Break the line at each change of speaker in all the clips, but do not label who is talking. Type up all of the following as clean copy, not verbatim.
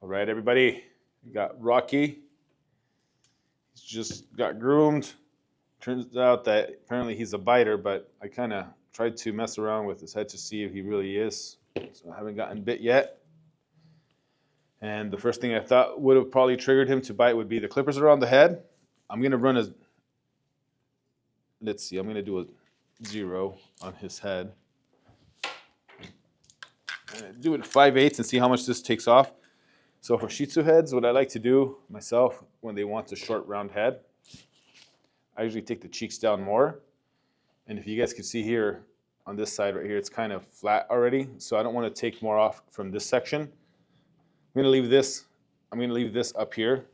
All right, everybody. We got Rocky. He's just got groomed. Turns out that apparently he's a biter, but I kind of tried to mess around with his head to see if he really is. So I haven't gotten bit yet. And the first thing I thought would have probably triggered him to bite would be the clippers around the head. I'm going to run a, let's see, I'm going to do a 0 on his head. Do it 5/8 and see how much this takes off. So for Shih Tzu heads, what I like to do myself when they want a short round head, I usually take the cheeks down more. And if you guys can see here on this side right here, it's kind of flat already. So I don't want to take more off from this section. I'm going to leave this up here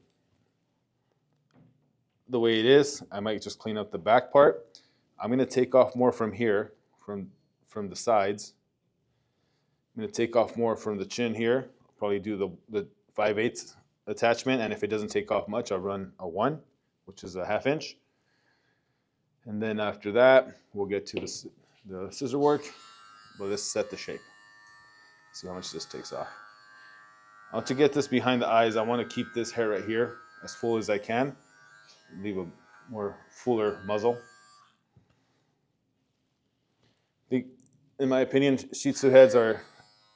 the way it is. I might just clean up the back part. I'm going to take off more from here, from the sides. I'm going to take off more from the chin here. I'll probably do the 5/8 attachment, and if it doesn't take off much, I'll run a 1, which is a 1/2 inch. And then after that, we'll get to the scissor work. But let's set the shape. See how much this takes off. To get this behind the eyes, I want to keep this hair right here as full as I can. Leave a more fuller muzzle. In my opinion, Shih Tzu heads are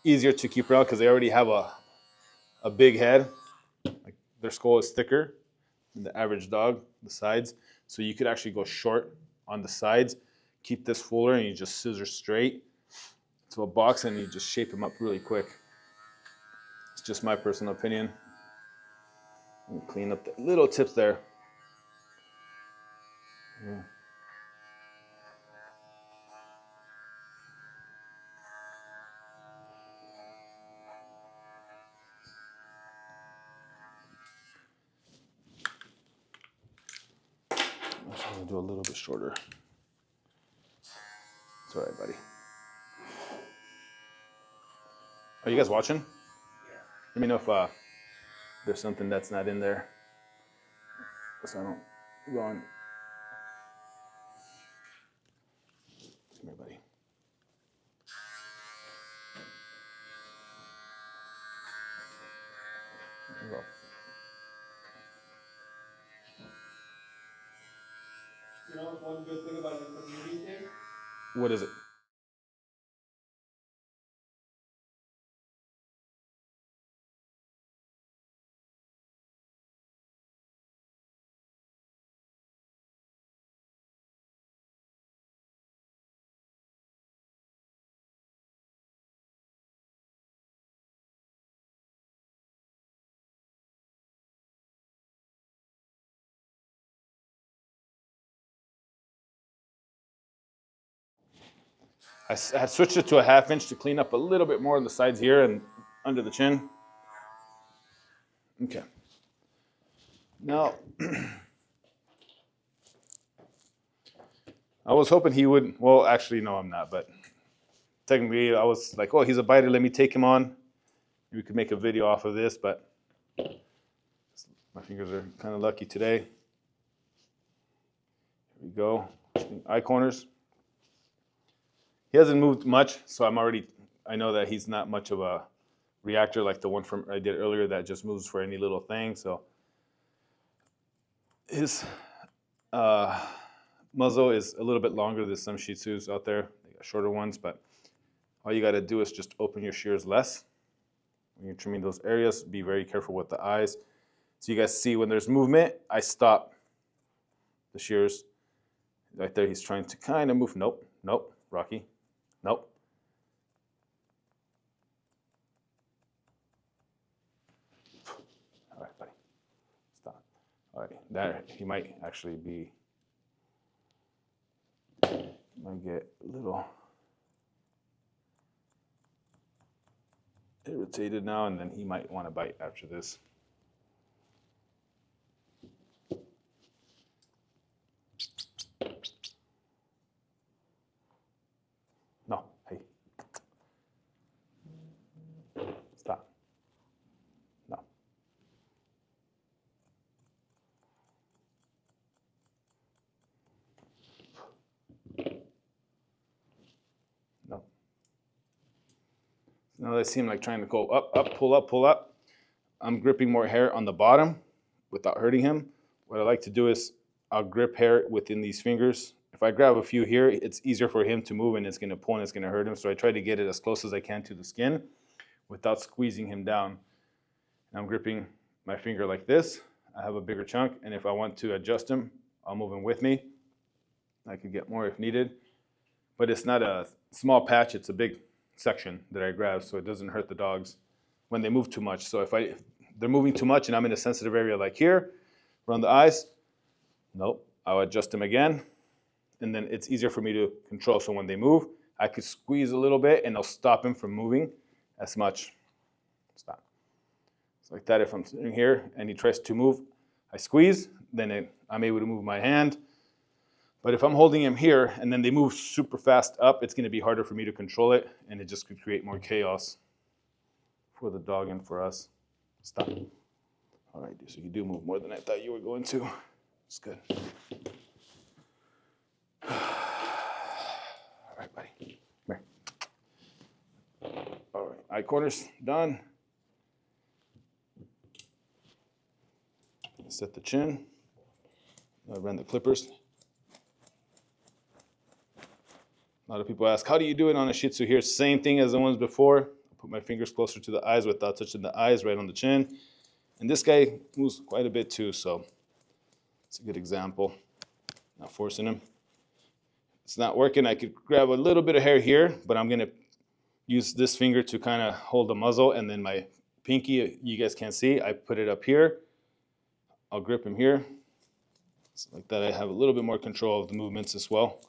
easier to keep around because they already have a big head. Like their skull is thicker than the average dog, the sides. So you could actually go short on the sides, keep this fuller, and you just scissor straight to a box and you just shape them up really quick. It's just my personal opinion. And clean up the little tips there. Yeah. I'm going to do a little bit shorter. It's all right, buddy. Are you guys watching? Yeah. Let me know if there's something that's not in there, so I don't run. Come here, buddy. There you go.
You know, one good thing about your community thing?
What is it? I had switched it to a 1/2 inch to clean up a little bit more on the sides here and under the chin. Okay. Now, I was hoping he would, well, actually, no, I'm not, but technically I was like, oh, he's a biter, let me take him on. We could make a video off of this, but my fingers are kind of lucky today. Here we go. Eye corners. He hasn't moved much, so I know that he's not much of a reactor like the one from I did earlier that just moves for any little thing. So his muzzle is a little bit longer than some Shih Tzus out there. They got shorter ones, but all you got to do is just open your shears less. When you're trimming those areas, be very careful with the eyes. So you guys see when there's movement, I stop the shears. Right there, he's trying to kind of move. Nope, nope, Rocky. Nope. All right, buddy. Stop. All right, there, he might actually be, might get a little irritated now, and then he might want to bite after this. No, hey. Stop. No. No. Now they seem like trying to go up, up, pull up, pull up. I'm gripping more hair on the bottom without hurting him, what I like to do is I'll grip hair within these fingers. If I grab a few here, it's easier for him to move and it's going to pull and it's going to hurt him. So I try to get it as close as I can to the skin without squeezing him down. And I'm gripping my finger like this. I have a bigger chunk, and if I want to adjust him, I'll move him with me. I could get more if needed. But it's not a small patch, it's a big section that I grab so it doesn't hurt the dogs when they move too much. So if they're moving too much and I'm in a sensitive area like here, around the eyes, nope, I'll adjust them again. And then it's easier for me to control. So when they move, I could squeeze a little bit and I'll stop him from moving as much. Stop. It's like that. If I'm sitting here and he tries to move, I squeeze, then I'm able to move my hand. But if I'm holding him here and then they move super fast up, it's going to be harder for me to control it, and it just could create more chaos for the dog and for us. Stop. All right, so you do move more than I thought you were going to. It's good. All right, buddy. Come here. All right, eye corners done. Set the chin. I ran the clippers. A lot of people ask, how do you do it on a Shih Tzu here? Same thing as the ones before. I put my fingers closer to the eyes without touching the eyes, right on the chin. And this guy moves quite a bit too, so it's a good example. Not forcing him. It's not working. I could grab a little bit of hair here, but I'm going to use this finger to kind of hold the muzzle, and then my pinky, you guys can't see, I put it up here. I'll grip him here. So like that, I have a little bit more control of the movements as well.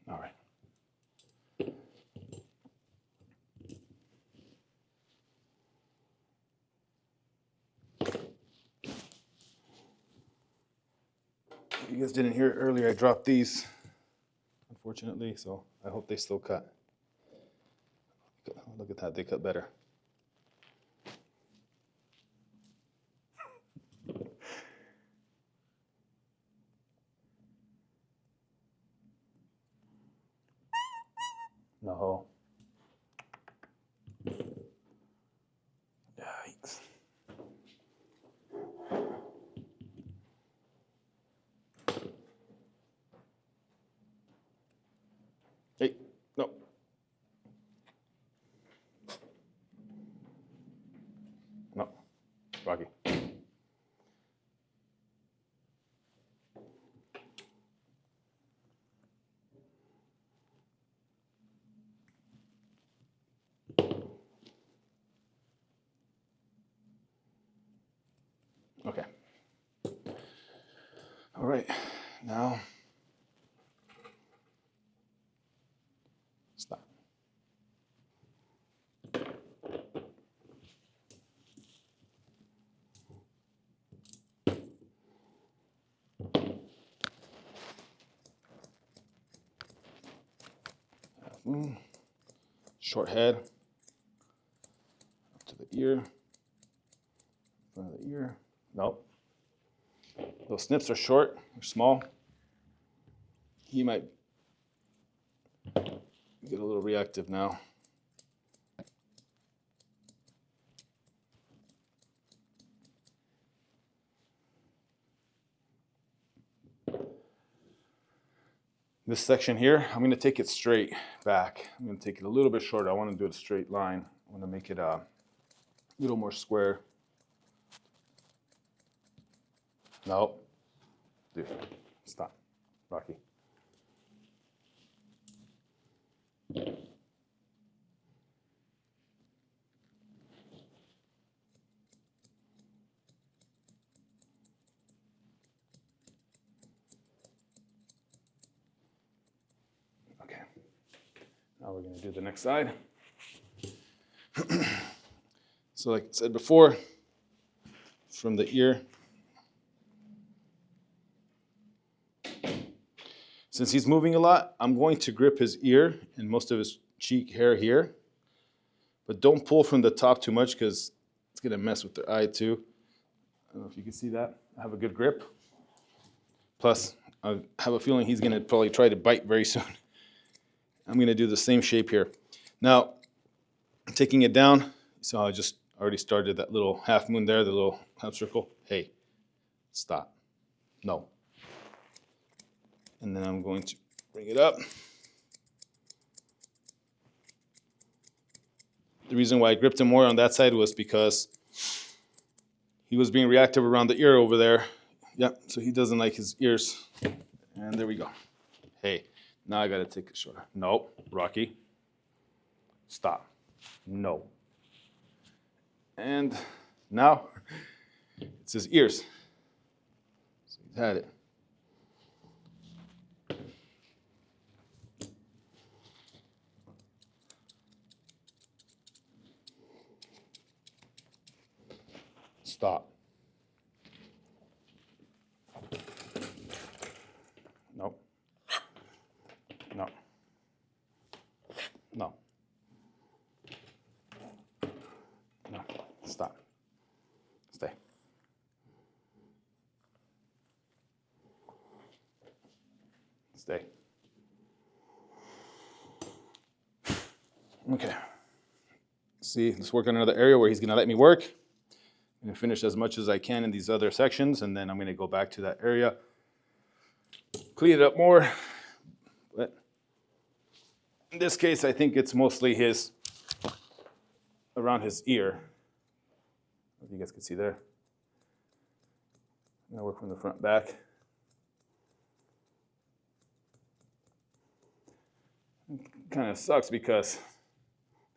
All right. You guys didn't hear it earlier, I dropped these, unfortunately, so I hope they still cut. Look at that, they cut better. No. Yikes. Hey, no. No, Rocky. Okay. All right, now stop. Short head up to the ear, front of the ear. Nope. Those snips are short, they're small. He might get a little reactive now. This section here, I'm going to take it straight back. I'm going to take it a little bit shorter. I want to do a straight line. I want to make it a little more square. No. Dude, stop. Rocky. Okay. Now we're going to do the next side. So like I said before, from the ear, since he's moving a lot, I'm going to grip his ear and most of his cheek hair here. But don't pull from the top too much because it's going to mess with their eye too. I don't know if you can see that. I have a good grip. Plus, I have a feeling he's going to probably try to bite very soon. I'm gonna do the same shape here. Now, taking it down, so I just already started that little half moon there, the little half circle. Hey, stop, no. And then I'm going to bring it up. The reason why I gripped him more on that side was because he was being reactive around the ear over there. Yep, so he doesn't like his ears. And there we go. Hey, now I gotta take it shorter. No, Rocky. Stop. No. And now it's his ears. So he's had it. Stop. No. No. No. No. Stop. Stay. Stay. Okay. See, let's work on another area where he's going to let me work. I'm going to finish as much as I can in these other sections, and then I'm going to go back to that area, clean it up more. But in this case, I think it's mostly around his ear. If you guys can see there. I'm going to work from the front back. It kind of sucks because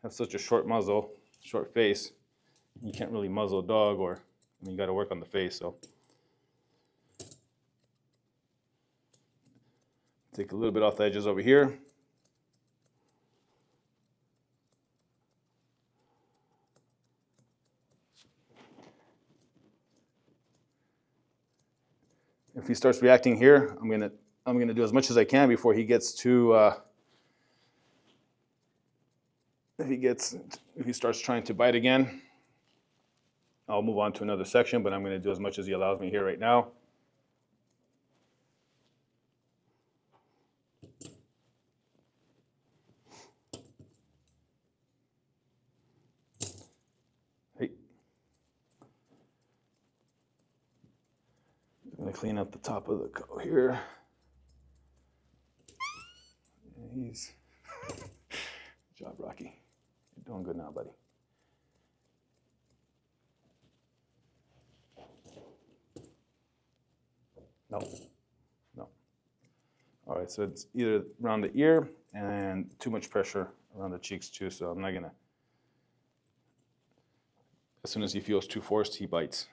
I have such a short muzzle, short face. You can't really muzzle a dog, or I mean, you got to work on the face. So take a little bit off the edges over here. If he starts reacting here, I'm gonna do as much as I can before he gets to. If he starts trying to bite again, I'll move on to another section, but I'm going to do as much as he allows me here right now. Hey. I'm going to clean up the top of the coat here. Good job, Rocky. You're doing good now, buddy. No, no. All right, so it's either around the ear and too much pressure around the cheeks too, so I'm not gonna, as soon as he feels too forced, he bites.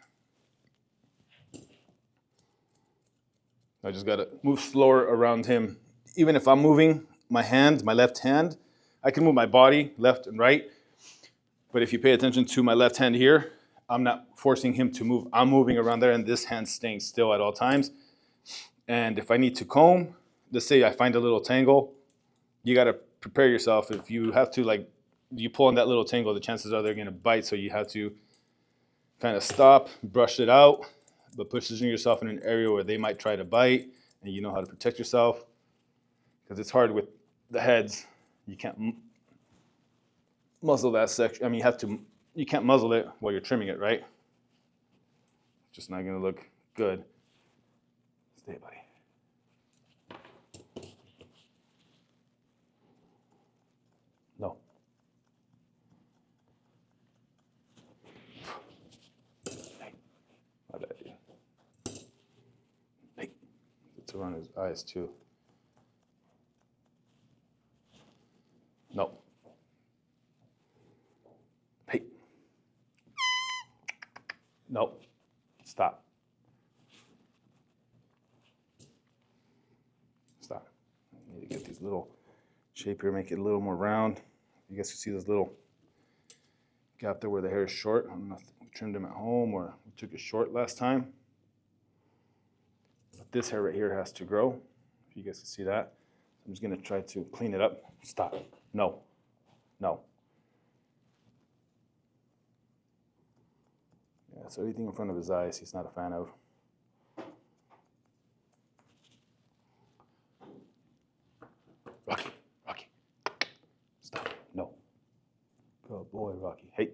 I just gotta move slower around him. Even if I'm moving my hand, my left hand, I can move my body left and right, but if you pay attention to my left hand here, I'm not forcing him to move. I'm moving around there and this hand's staying still at all times. And if I need to comb, let's say I find a little tangle, you got to prepare yourself. If you have to, like, you pull on that little tangle, the chances are they're going to bite. So you have to kind of stop, brush it out, but position yourself in an area where they might try to bite, and you know how to protect yourself. Because it's hard with the heads. You can't muzzle that section. I mean, you can't muzzle it while you're trimming it, right? It's just not going to look good. Stay, buddy. No. Hey. My bad, dude. Hey. It's around his eyes, too. No. Hey. No. Stop. Stop. I need to get these little shape here, make it a little more round. You guys can see this little gap there where the hair is short. I don't know if we trimmed him at home or we took it short last time. But this hair right here has to grow. If you guys can see that. I'm just gonna try to clean it up. Stop. No. No. Yeah, so anything in front of his eyes, he's not a fan of. Rocky, Rocky, Good boy, Rocky. Hey.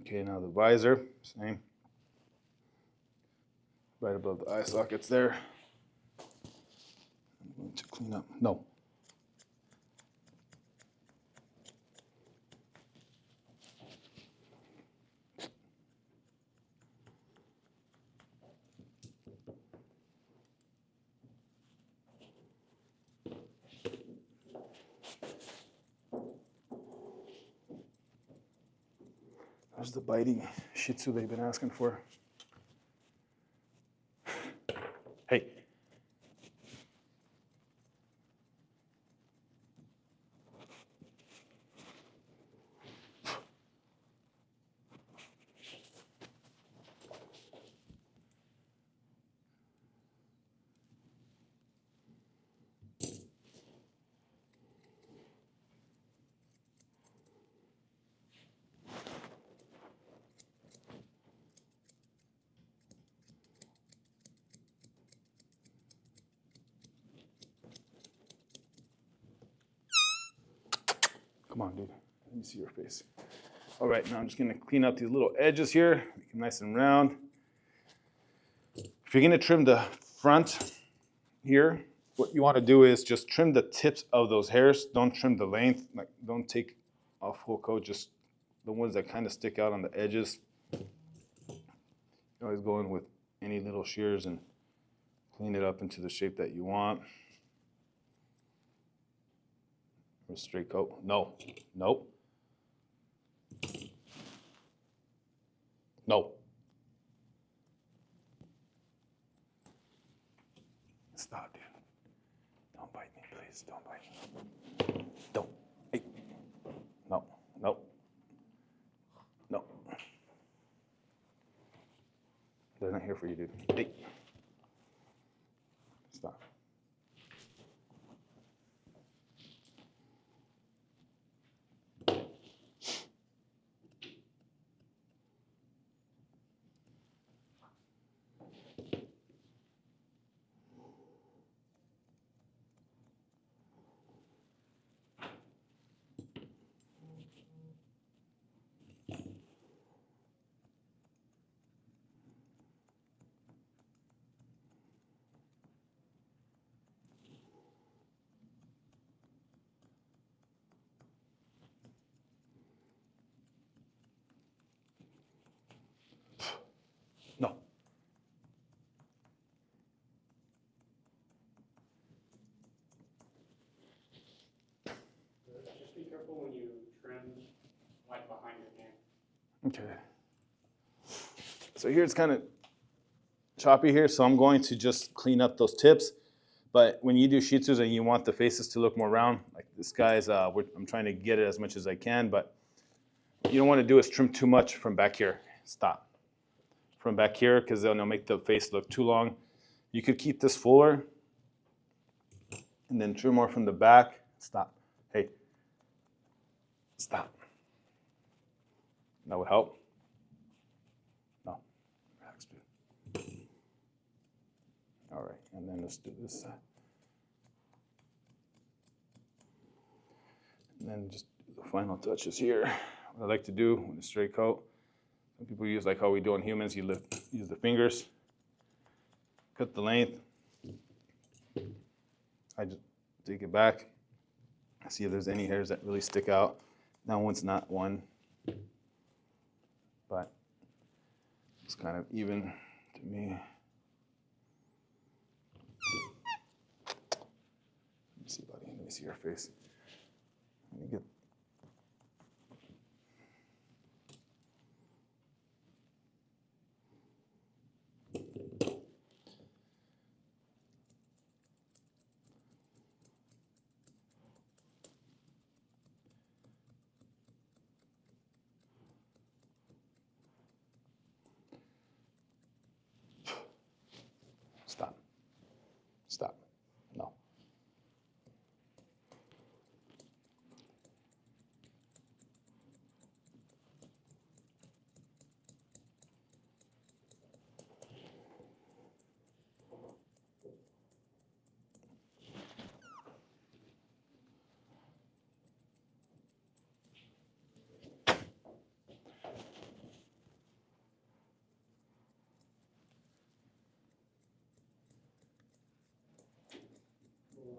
Okay, now the visor, same. Right above the eye sockets there. I'm going to clean up. No. There's the biting Shih Tzu they've been asking for. Hey. Come on, dude. Let me see your face. All right, now I'm just gonna clean up these little edges here, make them nice and round. If you're gonna trim the front here, what you wanna do is just trim the tips of those hairs. Don't trim the length, like don't take off full coat, just the ones that kind of stick out on the edges. You always go in with any little shears and clean it up into the shape that you want. Or straight coat. No. Nope. No. Stop, dude. Don't bite me, please. Don't bite me. Don't. Hey. No. No. No. They're not here for you, dude. Hey. Stop. No.
Just be careful when you trim, like behind your hand.
Okay. So here it's kind of choppy here, so I'm going to just clean up those tips. But when you do Shih Tzus and you want the faces to look more round, like this guy's, I'm trying to get it as much as I can, but what you don't want to do is trim too much from back here. Stop. From back here, because then it'll make the face look too long. You could keep this fuller and then trim more from the back. Stop. Hey. Stop. That would help. No. Relax, dude. All right, and then let's do this side. And then just do the final touches here. What I like to do with a straight coat, some people use like how we do on humans, you use the fingers, cut the length. I just take it back, see if there's any hairs that really stick out. That one's not one, but it's kind of even to me. Let me see, buddy. Let me see your face. Let me get. Stop. Stop. No.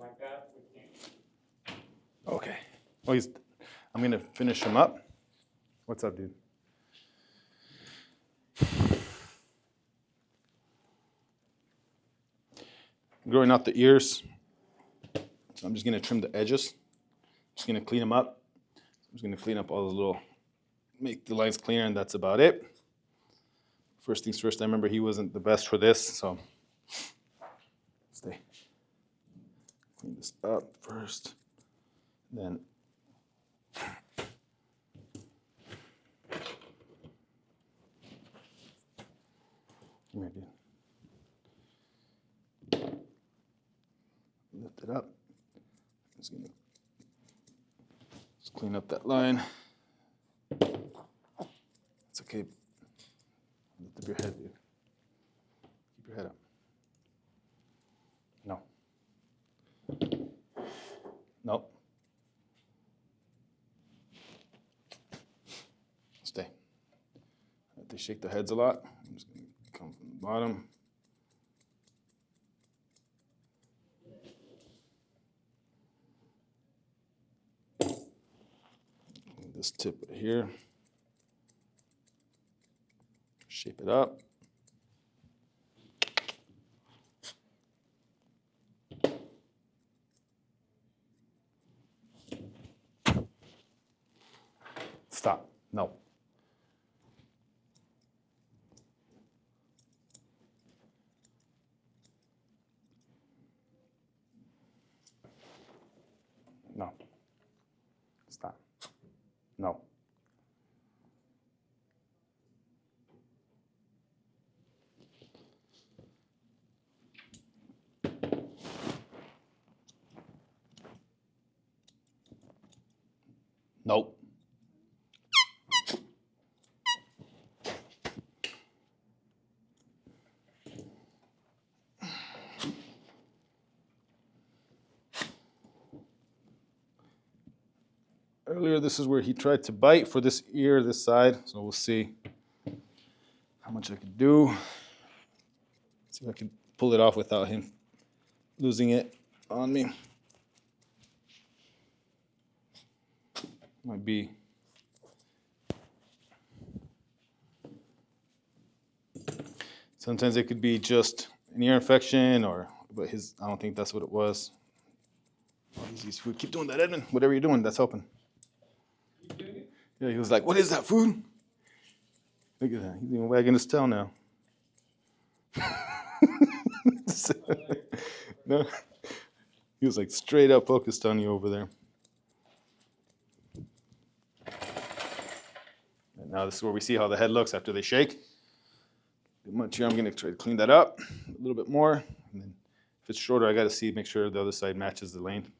like that, we can't.
Okay. Well, I'm gonna finish him up. What's up, dude? Growing out the ears. So I'm just gonna trim the edges. Just gonna clean them up. I'm just gonna clean up all the little, make the lines cleaner, and that's about it. First things first, I remember he wasn't the best for this, so stay. Clean this up first, then come here, dude. Lift it up. Just gonna clean up that line. It's okay. Lift up your head, dude. Keep your head up. No. Nope. Stay. They shake their heads a lot. I'm just gonna come from the bottom. This tip right here. Shape it up. Stop. No. No. Stop. No. Nope. Earlier, this is where he tried to bite for this ear, this side. So we'll see how much I can do. See if I can pull it off without him losing it on me. Might be. Sometimes it could be just an ear infection, but I don't think that's what it was. These food. Keep doing that, Edmund. Whatever you're doing, that's helping. Yeah, he was like, "What is that food?" Look at that. He's even wagging his tail now. No, he was like straight up focused on you over there. And now this is where we see how the head looks after they shake. Much here, I'm going to try to clean that up a little bit more. And then if it's shorter, I got to make sure the other side matches the length.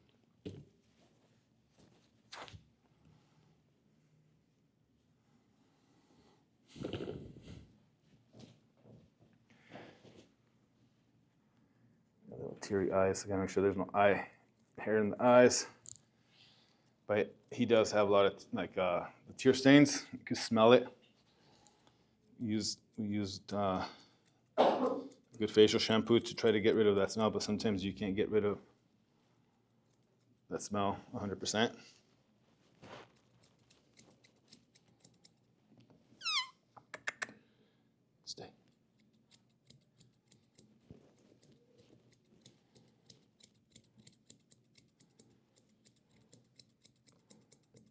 Little teary eyes. I got to make sure there's no eye hair in the eyes. But he does have a lot of the tear stains. You can smell it. We used good facial shampoo to try to get rid of that smell, but sometimes you can't get rid of that smell 100%. Stay.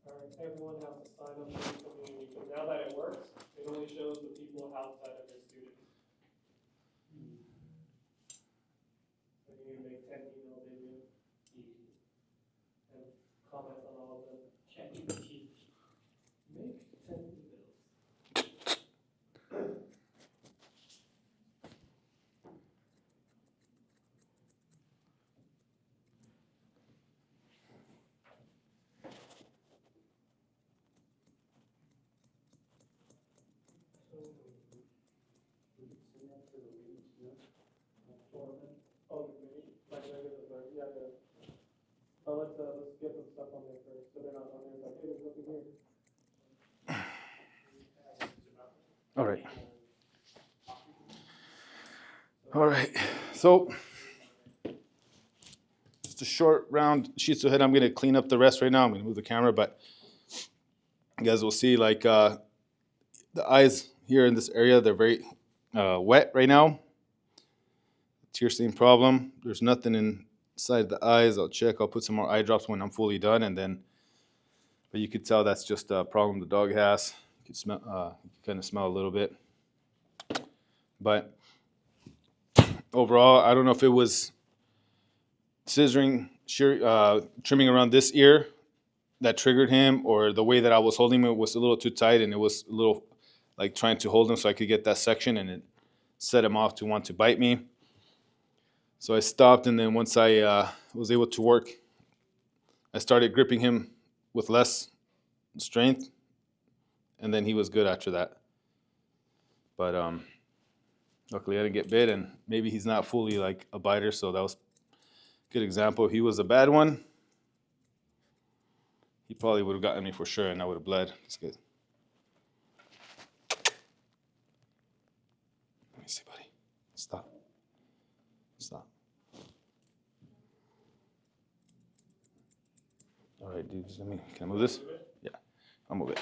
All right, everyone has to sign up for the community. Now that it works, it only shows the people outside of their students. So you need to make 10 emails a year. And comment on all of them. ChatGPT. Make 10 emails. Oh, like regular bird. Yeah, yeah. Oh, let's get some stuff on there first, so they're not on there. Like, hey, there's nothing here.
All right. All right. So just a short round Shih Tzu head. I'm gonna clean up the rest right now. I'm gonna move the camera, but you guys will see like the eyes here in this area, they're very wet right now. Tear stain problem. There's nothing inside the eyes. I'll check. I'll put some more eye drops when I'm fully done, and then. But you could tell that's just a problem the dog has. You can smell, you can kind of smell a little bit. But overall, I don't know if it was scissoring, trimming around this ear that triggered him, or the way that I was holding him was a little too tight, and it was a little like trying to hold him so I could get that section, and it set him off to want to bite me. So I stopped, and then once I was able to work, I started gripping him with less strength, and then he was good after that. But luckily I didn't get bit, and maybe he's not fully like a biter, so that was a good example. If he was a bad one, he probably would have gotten me for sure, and I would have bled. That's good. Let me see, buddy. Stop. Stop. All right, dude. Can I move this? Yeah, I'll move it.